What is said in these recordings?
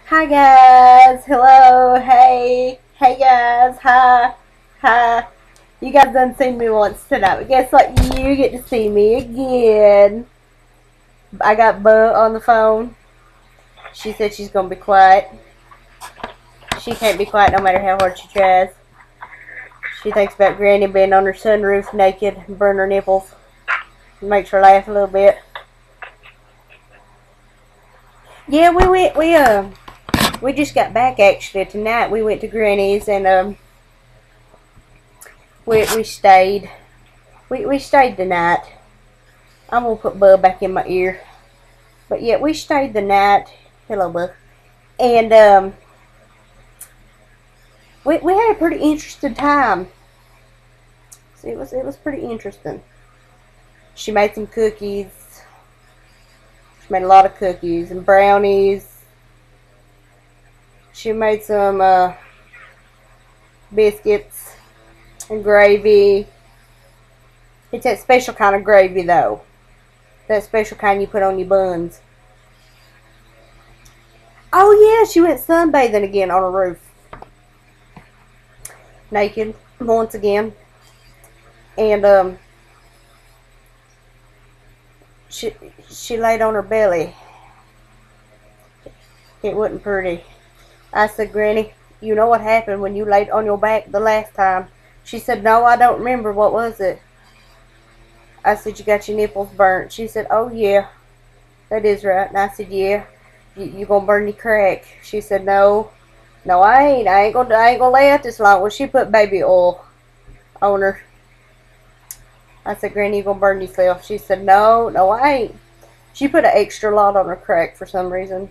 Hi guys, hello, hey guys, hi. You guys done seen me once tonight, but guess what? You get to see me again. I got Boo on the phone. She said she's gonna be quiet. She can't be quiet no matter how hard she tries. She thinks about Granny being on her sunroof naked and burn her nipples. It makes her laugh a little bit. Yeah, we just got back actually tonight. We went to Granny's and we stayed. We stayed the night. I'm gonna put Bub back in my ear. But yeah, we stayed the night. Hello, Bub. And we had a pretty interesting time. So it was pretty interesting. She made some cookies. She made a lot of cookies and brownies. She made some biscuits and gravy. It's that special kind of gravy though. That special kind you put on your buns. Oh yeah, she went sunbathing again on a roof. Naked once again. And she laid on her belly. It wasn't pretty. I said, Granny, you know what happened when you laid on your back the last time? She said, no, I don't remember. What was it? I said, you got your nipples burnt. She said, oh yeah, that is right. And I said, yeah, you gonna burn your crack. She said, no, I ain't. I ain't gonna lay out this long. Well, she put baby oil on her. I said, Granny, you gonna burn yourself? She said, no, I ain't. She put an extra lot on her crack for some reason.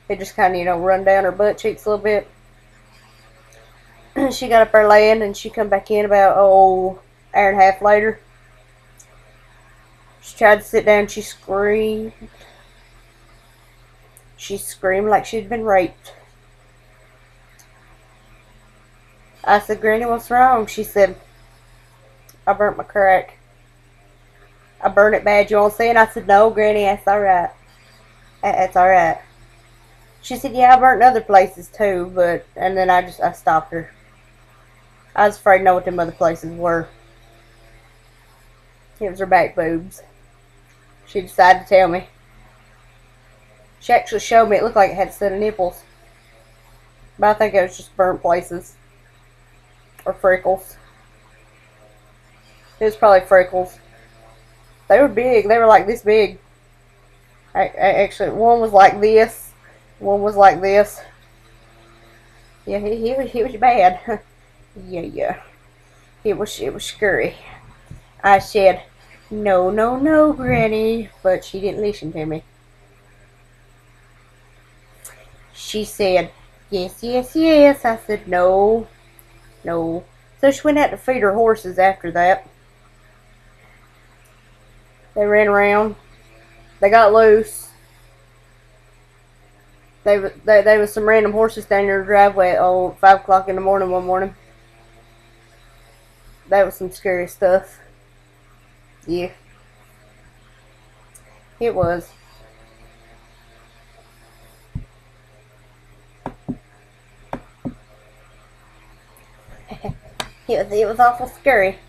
It just kind of, run down her butt cheeks a little bit. She got up there laying, and she come back in about, hour and a half later. She tried to sit down. She screamed. She screamed like she'd been raped. I said, Granny, what's wrong? She said, I burnt my crack. I burned it bad, you want to see it? I said, no, Granny, that's alright. That's alright. She said, yeah, I burnt in other places too, and then I stopped her. I was afraid to know what them other places were. It was her back boobs. She decided to tell me. She actually showed me. It looked like it had a set of nipples. But I think it was just burnt places. Or freckles. It was probably freckles. They were big. They were like this big. Actually, one was like this. One was like this. Yeah, he was bad. Yeah. It was scary. I said, no, Granny. But she didn't listen to me. She said, yes. I said, no. So she went out to feed her horses after that. They ran around. They got loose. There was some random horses down in their driveway at 5 o'clock in the morning one morning. That was some scary stuff. Yeah. It was. It was awful scary.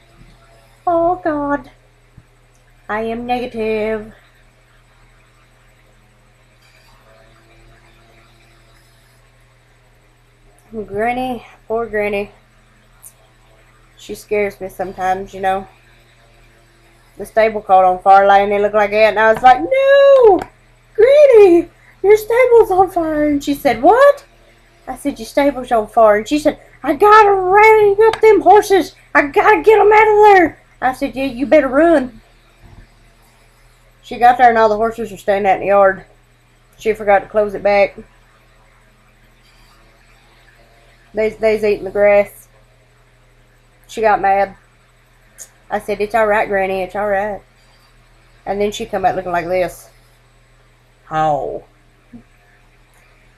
Oh God. I am negative. Granny, poor Granny. She scares me sometimes, The stable caught on fire laying there looking like that, and I was like, no! Granny, your stable's on fire. And she said, what? I said, your stable's on fire. And she said, I gotta round up them horses. I gotta get them out of there. I said, yeah, you better run. She got there and all the horses were standing out in the yard. She forgot to close it back. They's eating the grass. She got mad. I said, it's alright, Granny, it's alright. And then she come out looking like this. Oh.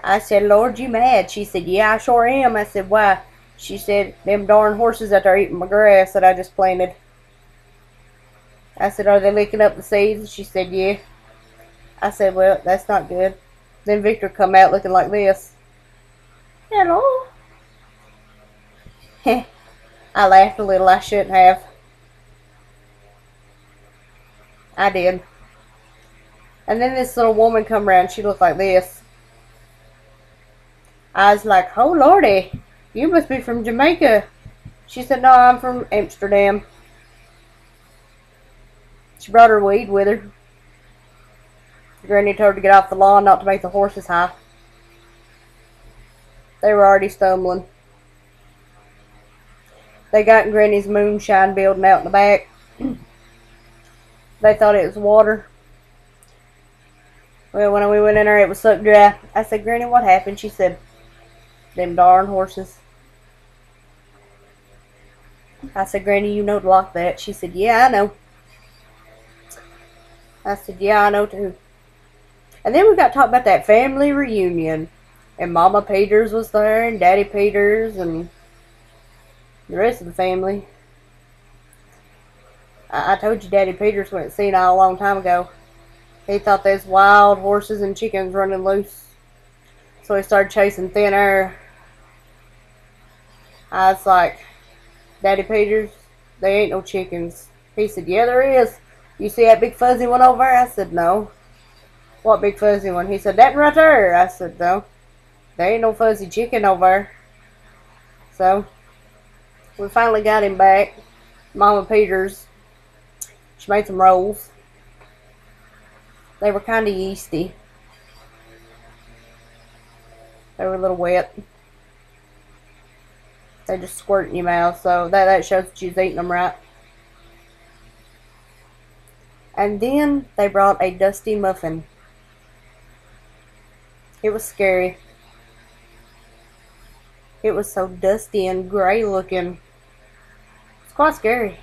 I said, Lord, you mad? She said, yeah, I sure am. I said, why? She said, them darn horses out there eating my grass that I just planted. I said, are they licking up the seeds? She said, yeah. I said, well, that's not good. Then Victor come out looking like this. Hello. I laughed a little. I shouldn't have. I did. And then this little woman come around. She looked like this. I was like, oh lordy, you must be from Jamaica. She said, no, I'm from Amsterdam. She brought her weed with her. Granny told her to get off the lawn, not to make the horses high. They were already stumbling. They got in Granny's moonshine building out in the back. They thought it was water. Well, when we went in there, it was sucked dry. I said, Granny, what happened? She said, them darn horses. I said, Granny, you know to lock that. She said, yeah, I know. I said, yeah, I know too. And then we got talking about that family reunion. And Mama Peters was there, and Daddy Peters, and the rest of the family. I told you Daddy Peters went senile a long time ago. He thought there's wild horses and chickens running loose. So he started chasing thin air. I was like, Daddy Peters, there ain't no chickens. He said, yeah, there is. You see that big fuzzy one over there? I said, no. What big fuzzy one? He said, that right there. I said, no. There ain't no fuzzy chicken over there. So, we finally got him back. Mama Peters, she made some rolls. They were kind of yeasty. They were a little wet. They just squirt in your mouth, so that shows that you was eating them right. And then they brought a dusty muffin. It was scary. It was so dusty and gray looking. It's quite scary.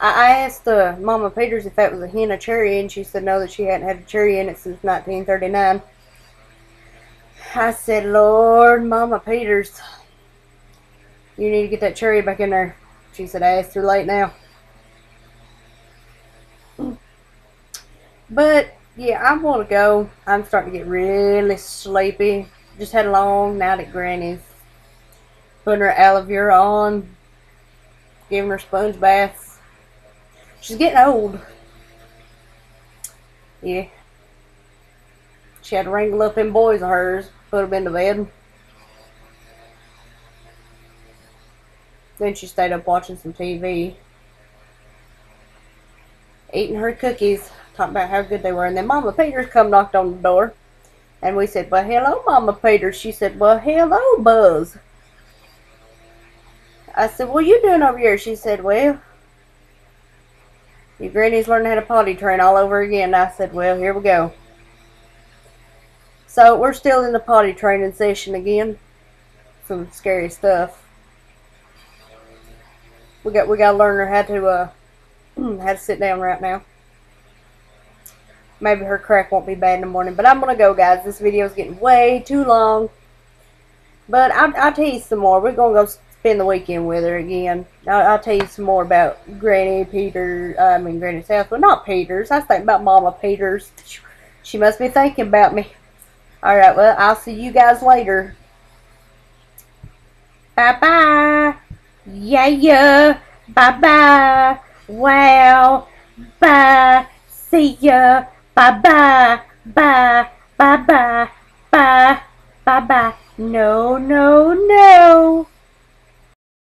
I asked Mama Peters if that was a hen of cherry, and she said no, that she hadn't had a cherry in it since 1939. I said, Lord, Mama Peters, you need to get that cherry back in there. She said, it's too late now. But, yeah, I want to go. I'm starting to get really sleepy. Just had a long night at Granny's. Putting her aloe vera on. Giving her sponge baths. She's getting old. Yeah. She had to wrangle up them boys of hers. Put them into bed. Then she stayed up watching some TV. Eating her cookies. Talking about how good they were. And then Mama Peters come knocked on the door. And we said, well, hello, Mama Peters. She said, well, hello, Buzz. I said, what are you doing over here? She said, well, your granny's learning how to potty train all over again. I said, well, here we go. So, we're still in the potty training session again. Some scary stuff. We got to learn her how to sit down right now. Maybe her crack won't be bad in the morning. But I'm going to go, guys. This video is getting way too long. But I'll tell you some more. We're going to go spend the weekend with her again. I'll tell you some more about Granny Southwood. Not Peters. I was thinking about Mama Peters. She must be thinking about me. Alright, well, I'll see you guys later. Bye-bye. Yeah. Bye-bye. Wow. Bye. See ya. Bye-bye. Bye. Bye-bye. Bye. Bye-bye. No.